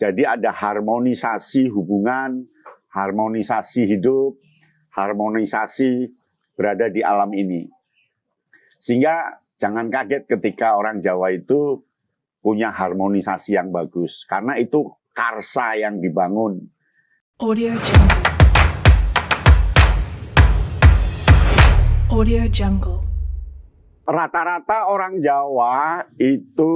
Jadi ada harmonisasi hubungan, harmonisasi hidup, harmonisasi berada di alam ini. Sehingga jangan kaget ketika orang Jawa itu punya harmonisasi yang bagus. Karena itu karsa yang dibangun. Audio Jungle. Audio Jungle. Rata-rata orang Jawa itu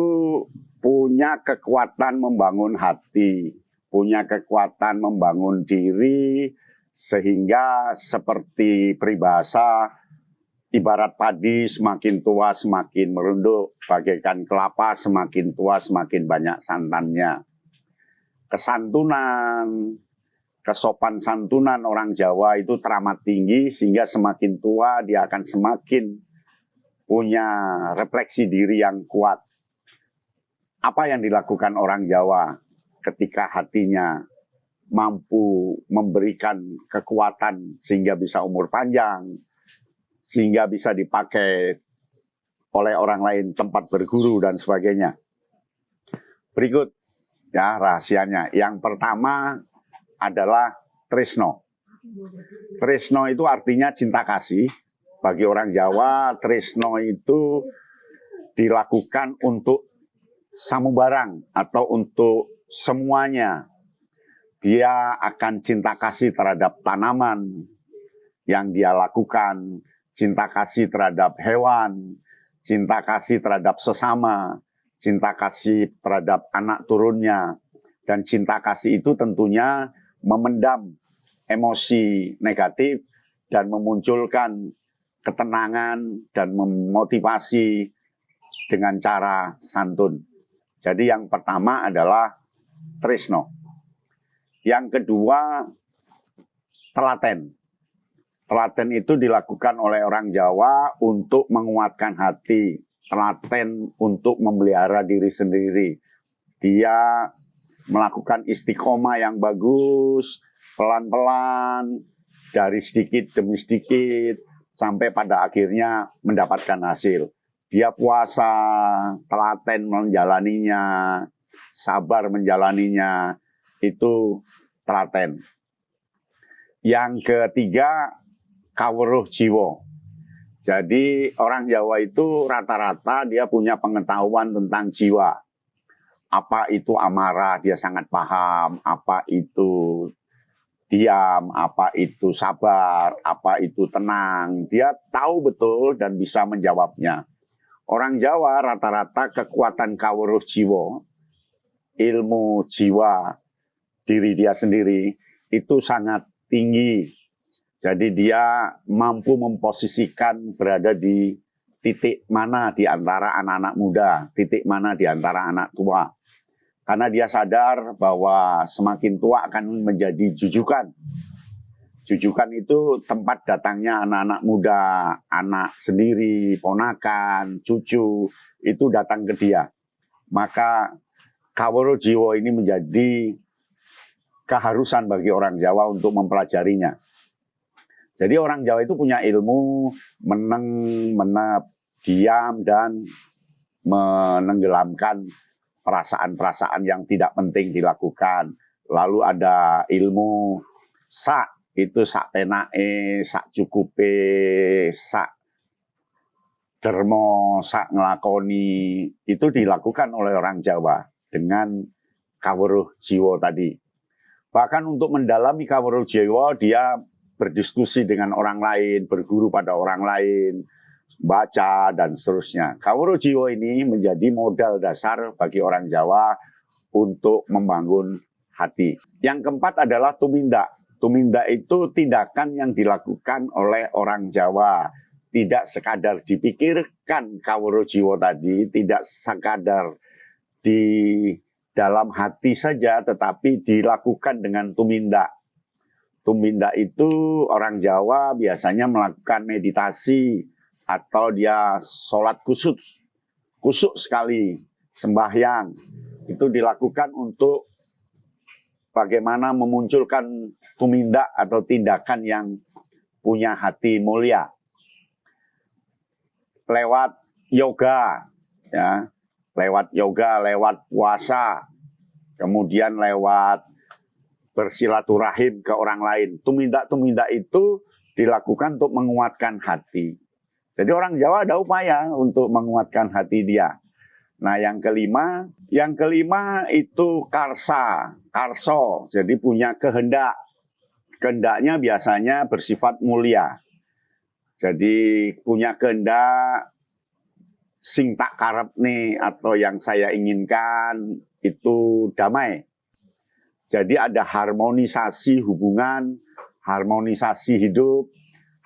punya kekuatan membangun hati, punya kekuatan membangun diri, sehingga seperti peribahasa, ibarat padi semakin tua semakin merunduk, bagaikan kelapa semakin tua semakin banyak santannya. Kesantunan, kesopan santunan orang Jawa itu teramat tinggi, sehingga semakin tua dia akan semakin punya refleksi diri yang kuat. Apa yang dilakukan orang Jawa ketika hatinya mampu memberikan kekuatan sehingga bisa umur panjang, sehingga bisa dipakai oleh orang lain tempat berguru dan sebagainya. Berikut ya rahasianya. Yang pertama adalah tresno. Tresno itu artinya cinta kasih. Bagi orang Jawa, tresno itu dilakukan untuk samubarang atau untuk semuanya. Dia akan cinta kasih terhadap tanaman yang dia lakukan, cinta kasih terhadap hewan, cinta kasih terhadap sesama, cinta kasih terhadap anak turunnya. Dan cinta kasih itu tentunya memendam emosi negatif dan memunculkan ketenangan dan memotivasi dengan cara santun. Jadi yang pertama adalah tresno. Yang kedua, telaten. Telaten itu dilakukan oleh orang Jawa untuk menguatkan hati. Telaten untuk memelihara diri sendiri. Dia melakukan istiqomah yang bagus, pelan-pelan, dari sedikit demi sedikit, sampai pada akhirnya mendapatkan hasil. Dia puasa, telaten menjalaninya, sabar menjalaninya, itu telaten. Yang ketiga, kaweruh jiwa. Jadi orang Jawa itu rata-rata dia punya pengetahuan tentang jiwa. Apa itu amarah, dia sangat paham. Apa itu diam, apa itu sabar, apa itu tenang. Dia tahu betul dan bisa menjawabnya. Orang Jawa rata-rata kekuatan kaweruh jiwa, ilmu jiwa diri dia sendiri itu sangat tinggi. Jadi dia mampu memposisikan berada di titik mana di antara anak-anak muda, titik mana di antara anak tua. Karena dia sadar bahwa semakin tua akan menjadi jujukan. Jujukan itu tempat datangnya anak-anak muda, anak sendiri, ponakan, cucu, itu datang ke dia. Maka kaweruh jiwa ini menjadi keharusan bagi orang Jawa untuk mempelajarinya. Jadi orang Jawa itu punya ilmu menep, diam, dan menenggelamkan perasaan-perasaan yang tidak penting dilakukan. Lalu ada ilmu sak, itu sak penake, sak cukupe, sak dermo, sak ngelakoni. Itu dilakukan oleh orang Jawa dengan kaweruh jiwa tadi. Bahkan untuk mendalami kaweruh jiwa, dia berdiskusi dengan orang lain, berguru pada orang lain, baca, dan seterusnya. Kaweruh jiwa ini menjadi modal dasar bagi orang Jawa untuk membangun hati. Yang keempat adalah tumindak. Tumindak itu tindakan yang dilakukan oleh orang Jawa. Tidak sekadar dipikirkan kaweruh jiwa tadi, tidak sekadar di dalam hati saja, tetapi dilakukan dengan tumindak. Tumindak itu orang Jawa biasanya melakukan meditasi atau dia sholat kusuk sekali, sembahyang. Itu dilakukan untuk bagaimana memunculkan tumindak atau tindakan yang punya hati mulia. Lewat yoga, ya, lewat puasa, kemudian lewat bersilaturahim ke orang lain. Tumindak itu dilakukan untuk menguatkan hati. Jadi orang Jawa ada upaya untuk menguatkan hati dia. Nah, yang kelima itu karso, jadi punya kehendak. Kehendaknya biasanya bersifat mulia. Jadi punya kehendak sing tak karep nih, atau yang saya inginkan itu damai. Jadi ada harmonisasi hubungan, harmonisasi hidup,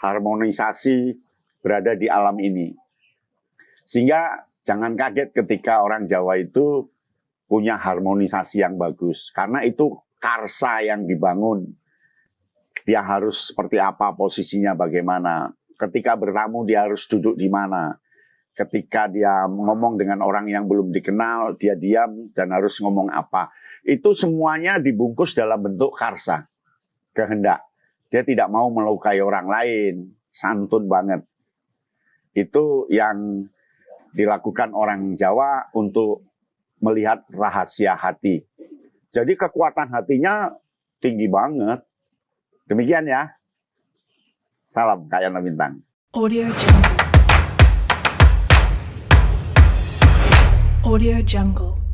harmonisasi berada di alam ini. Sehingga jangan kaget ketika orang Jawa itu punya harmonisasi yang bagus. Karena itu karsa yang dibangun. Dia harus seperti apa, posisinya bagaimana. Ketika bertamu dia harus duduk di mana. Ketika dia ngomong dengan orang yang belum dikenal, dia diam dan harus ngomong apa. Itu semuanya dibungkus dalam bentuk karsa, kehendak. Dia tidak mau melukai orang lain, santun banget. Itu yang dilakukan orang Jawa untuk melihat rahasia hati. Jadi kekuatan hatinya tinggi banget. Demikian ya. Salam Kak Yana Bintang. Audio Jungle. Audio Jungle.